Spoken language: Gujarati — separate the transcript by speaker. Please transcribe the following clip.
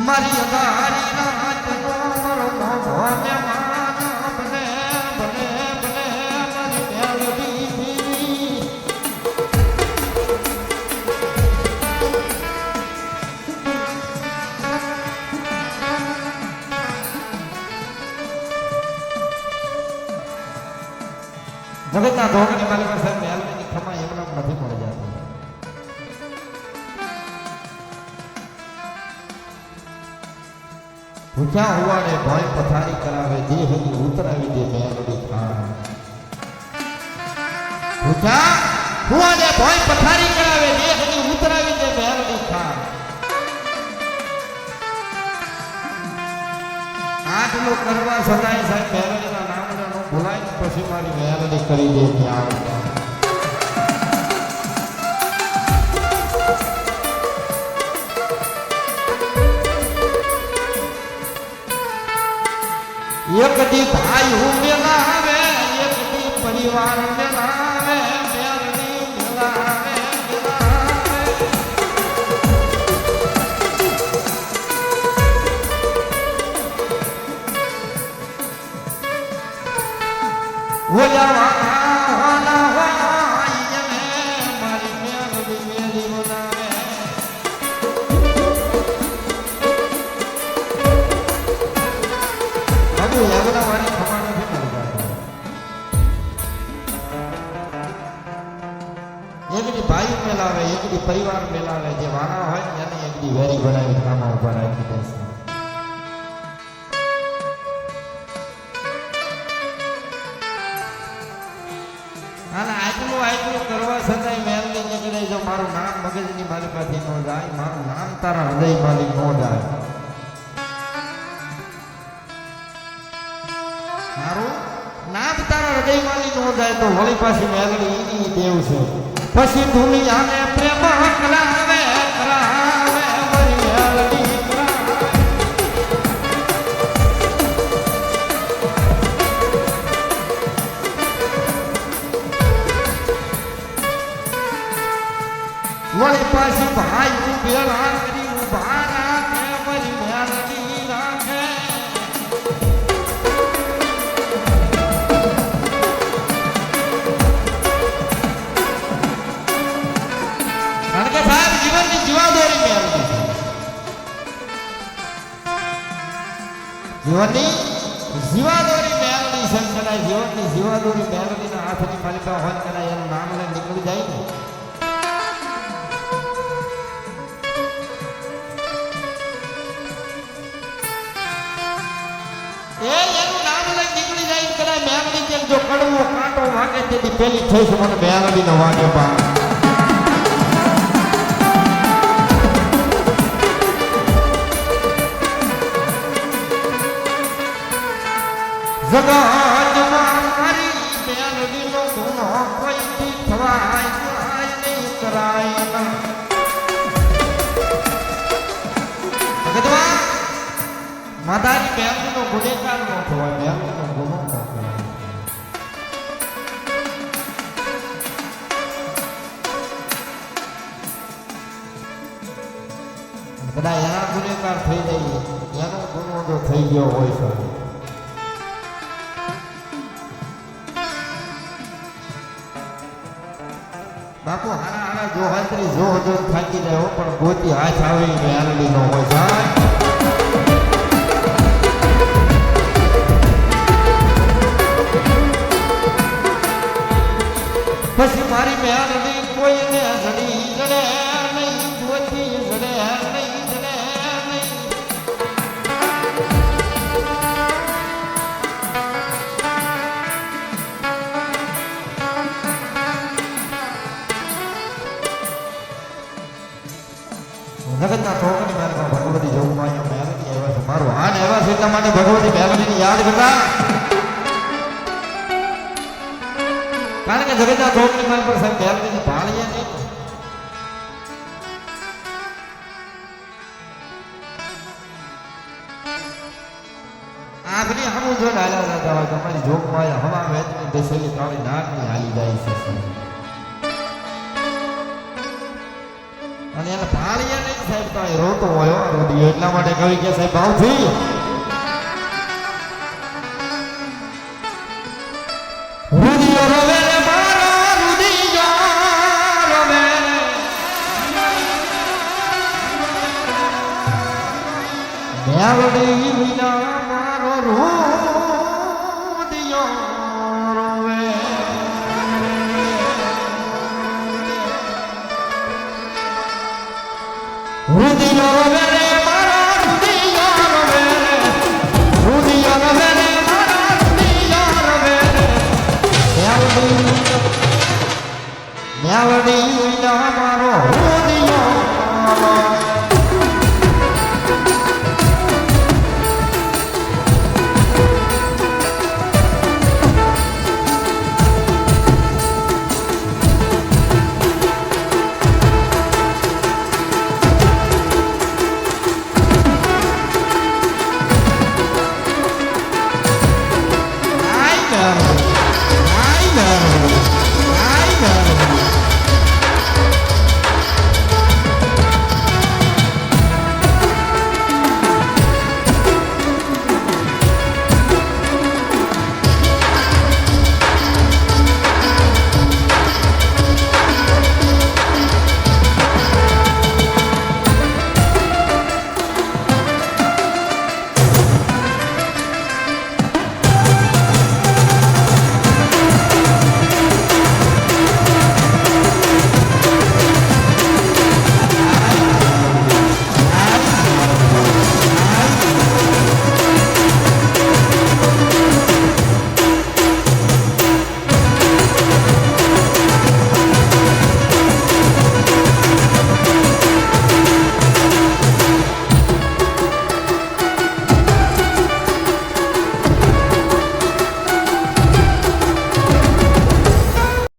Speaker 1: મારી અગારી રાતનો મારો મોભો મહેમાન બને બને બને મારી મેલડી દેવી જગતના ધોગની મારી પાસે મેલડીની ખમા એમના નથી મળી જતી ભૂખ્યા હોવાને ભય પથારી કરાવે દેહની ઉતરાવી દે મેલડી ખાન ભૂખ્યા હોવાને ભય પથારી કરાવે દેહની ઉતરાવી દે મેલડી ખાન આટલું કરવા સદાય સાહેબ મેલડીના નામને નો ભૂલાય પછી મારી મેલડી કરી દે ત્યાં એક દી ભાઈ હું મેલાવે એક દી પરિવાર મેલાવે મેલડી મેલાવે ભાઈ મેલાવે એક દી પરિવાર મેલાવે જે વાના હોય ને એને એક દી વેરી બનાવી કામમાં ઉભા રાખી દેશે અને આટલું કરવા છતાંય મેલડી નીકળે જો મારું નામ મગજની મારી પાસે ન જાય મારું નામ તારા હૃદય માલિક ન જાય મારું નામ તારા હૃદય માલિક ન જાય તો વળી પાછી મેલડી એની દેવ છે પછી દુનિયાને પ્રેમ કરાવે કરાવે મારી મેલડી વળી પાછી ભાઈ ભેળા કરી ઉભા રાખે મારી મેલડી રાખે કારણ કે સાહેબ જીવનની જીવાદોરી મેળવી જીવનની જીવાદોરી મેળવી છે કદાચ જીવનની જીવાદોરી મેળવીના હાથની માલિકા હોય કદાચ એનું નામ લઈને નીકળી જાય ને એનું નામ લઈને નીકળી જાય કદાચ મેળવી જેમ જો કડવો કાંટો વાગે તેથી પેલી થઈશ મને મેળવી નો વાગે પા જગતમાં મારી મેલડીનો ગુનો કોઈથી થવાય નહીં કરાય જગતમાં માતારી મેલડીનો ગુનેગાર ન થવાય મેલડીનો ગુનો ન કરાય કદાચ એના ગુનેગાર થઈ જાય એનો ગુનો જો થઈ ગયો હોય છે બાપુ હારા હારા જો હાજરી જો જો થાકી જાય પણ ગોતી હાથ આવી મેલડી નો હોય સાહેબ પછી મારી મેલડી કોઈને જડી જડે નહીં ગોતી જડે નહીં જડે નહીં જગતના થોકની મારી ભગવતી જોગમાં મેલડી આવ્યા છે મારું હાન આવ્યા છે એટલા માટે ભગવતી મેલડીને યાદ કરતા કારણ કે જગતના થોકની મારી પર સાહેબ મેલડીને ભાળીએ નહીં આખરી હમું જો હાલ્યા જતા હોય તમારી જોગમાં હવા વેચની બેસેલી કાળી નાકની હાલી જાય છે અને એને ભાળીએ નહીં સાહેબ તો એ રોતો હોય હો, રૂડિયો. એટલા માટે કવિ કે સાહેબ ભાવથી રૂડિયો રોવે રે મારો રૂડિયો રોવે રે. મેલડી વિના મારો રૂડિયો રોવે. રૂડિયો રોવે રે મારા રૂડિયો રોવે રે. રૂડિયો રોવે રે મારા રૂડિયો રોવે રે. મેલડી વિના મારો